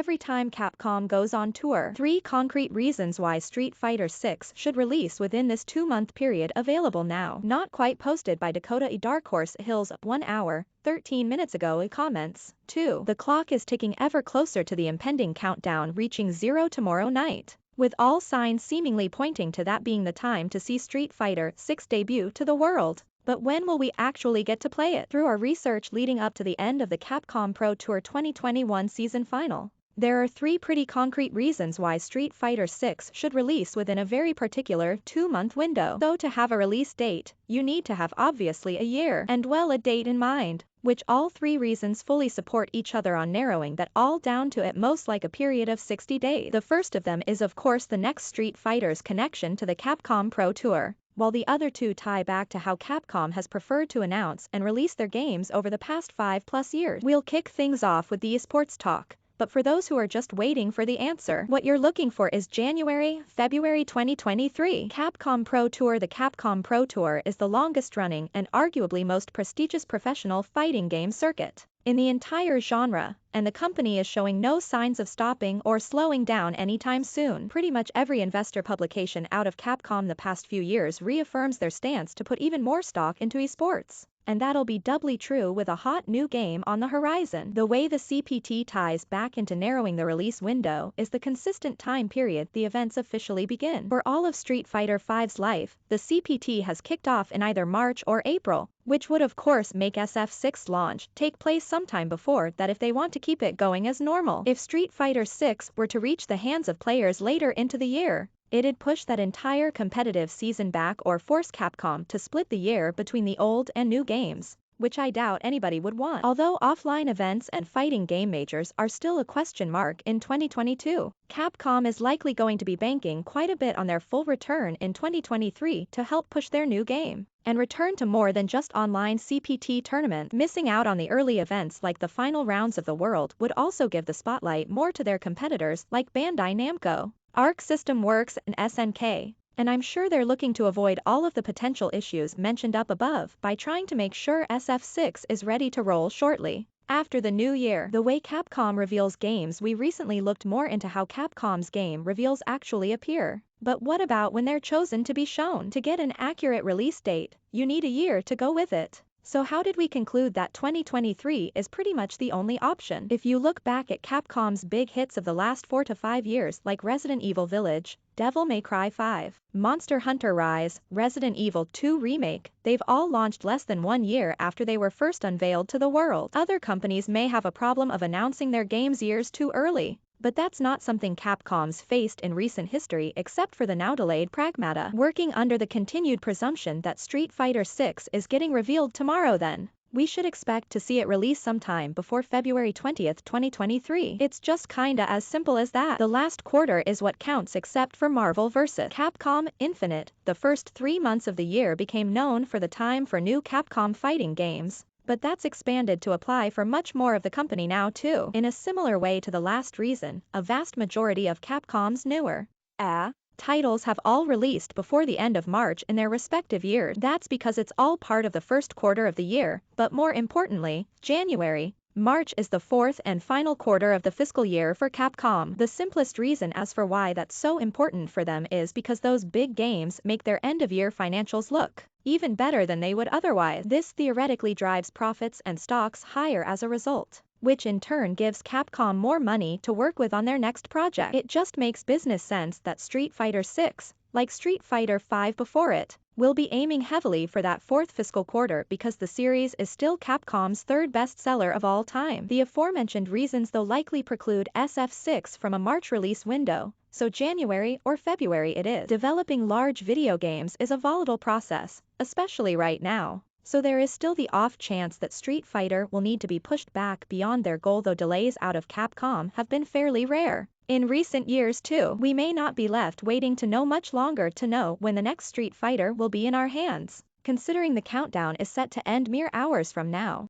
every time Capcom goes on tour. 3 concrete reasons why Street Fighter 6 should release within this 2-month period. Available now. Not quite posted by Dakota DarkHorse Hills 1 hour, 13 minutes ago. It comments. 2. The clock is ticking ever closer to the impending countdown reaching 0 tomorrow night, with all signs seemingly pointing to that being the time to see Street Fighter 6 debut to the world. But when will we actually get to play it? Through our research leading up to the end of the Capcom Pro Tour 2021 season final, there are 3 pretty concrete reasons why Street Fighter 6 should release within a very particular 2-month window. So to have a release date, you need to have obviously a year and well a date in mind, which all 3 reasons fully support each other on narrowing that all down to at most like a period of 60 days. The first of them is of course the next Street Fighter's connection to the Capcom Pro Tour, while the other 2 tie back to how Capcom has preferred to announce and release their games over the past 5+ years. We'll kick things off with the eSports talk. But for those who are just waiting for the answer, what you're looking for is January, February 2023. Capcom Pro Tour. The Capcom Pro Tour is the longest running and arguably most prestigious professional fighting game circuit in the entire genre, and the company is showing no signs of stopping or slowing down anytime soon. Pretty much every investor publication out of Capcom the past few years reaffirms their stance to put even more stock into esports. And that'll be doubly true with a hot new game on the horizon. The way the CPT ties back into narrowing the release window is the consistent time period the events officially begin. For all of Street Fighter V's life, the CPT has kicked off in either March or April, which would of course make SF6 launch take place sometime before that if they want to keep it going as normal. If Street Fighter 6 were to reach the hands of players later into the year, it'd push that entire competitive season back or force Capcom to split the year between the old and new games, which I doubt anybody would want. Although offline events and fighting game majors are still a question mark in 2022, Capcom is likely going to be banking quite a bit on their full return in 2023 to help push their new game and return to more than just online CPT tournament. Missing out on the early events like the final rounds of the world would also give the spotlight more to their competitors like Bandai Namco, Arc System Works and SNK, and I'm sure they're looking to avoid all of the potential issues mentioned up above by trying to make sure SF6 is ready to roll shortly after the new year. The way Capcom reveals games. We recently looked more into how Capcom's game reveals actually appear. But what about when they're chosen to be shown? To get an accurate release date, you need a year to go with it. So how did we conclude that 2023 is pretty much the only option? If you look back at Capcom's big hits of the last 4 to 5 years like Resident Evil Village, Devil May Cry 5, Monster Hunter Rise, Resident Evil 2 Remake, they've all launched less than 1 year after they were first unveiled to the world. Other companies may have a problem of announcing their games years too early, but that's not something Capcom's faced in recent history except for the now delayed Pragmata. Working under the continued presumption that Street Fighter 6 is getting revealed tomorrow, then we should expect to see it release sometime before February 20th, 2023. It's just kinda as simple as that. The last quarter is what counts except for Marvel vs. Capcom Infinite. The first 3 months of the year became known for the time for new Capcom fighting games, but that's expanded to apply for much more of the company now too. In a similar way to the last reason, a vast majority of Capcom's newer titles have all released before the end of March in their respective years. That's because it's all part of the first quarter of the year, but more importantly, March is the 4th and final quarter of the fiscal year for Capcom. The simplest reason as for why that's so important for them is because those big games make their end-of-year financials look even better than they would otherwise. This theoretically drives profits and stocks higher as a result, which in turn gives Capcom more money to work with on their next project. It just makes business sense that Street Fighter 6, like Street Fighter 5 before it, will be aiming heavily for that 4th fiscal quarter because the series is still Capcom's 3rd bestseller of all time. The aforementioned reasons though likely preclude SF6 from a March release window, so January or February it is. Developing large video games is a volatile process, especially right now, so there is still the off chance that Street Fighter will need to be pushed back beyond their goal, though delays out of Capcom have been fairly rare in recent years too. We may not be left waiting to know much longer to know when the next Street Fighter will be in our hands, considering the countdown is set to end mere hours from now.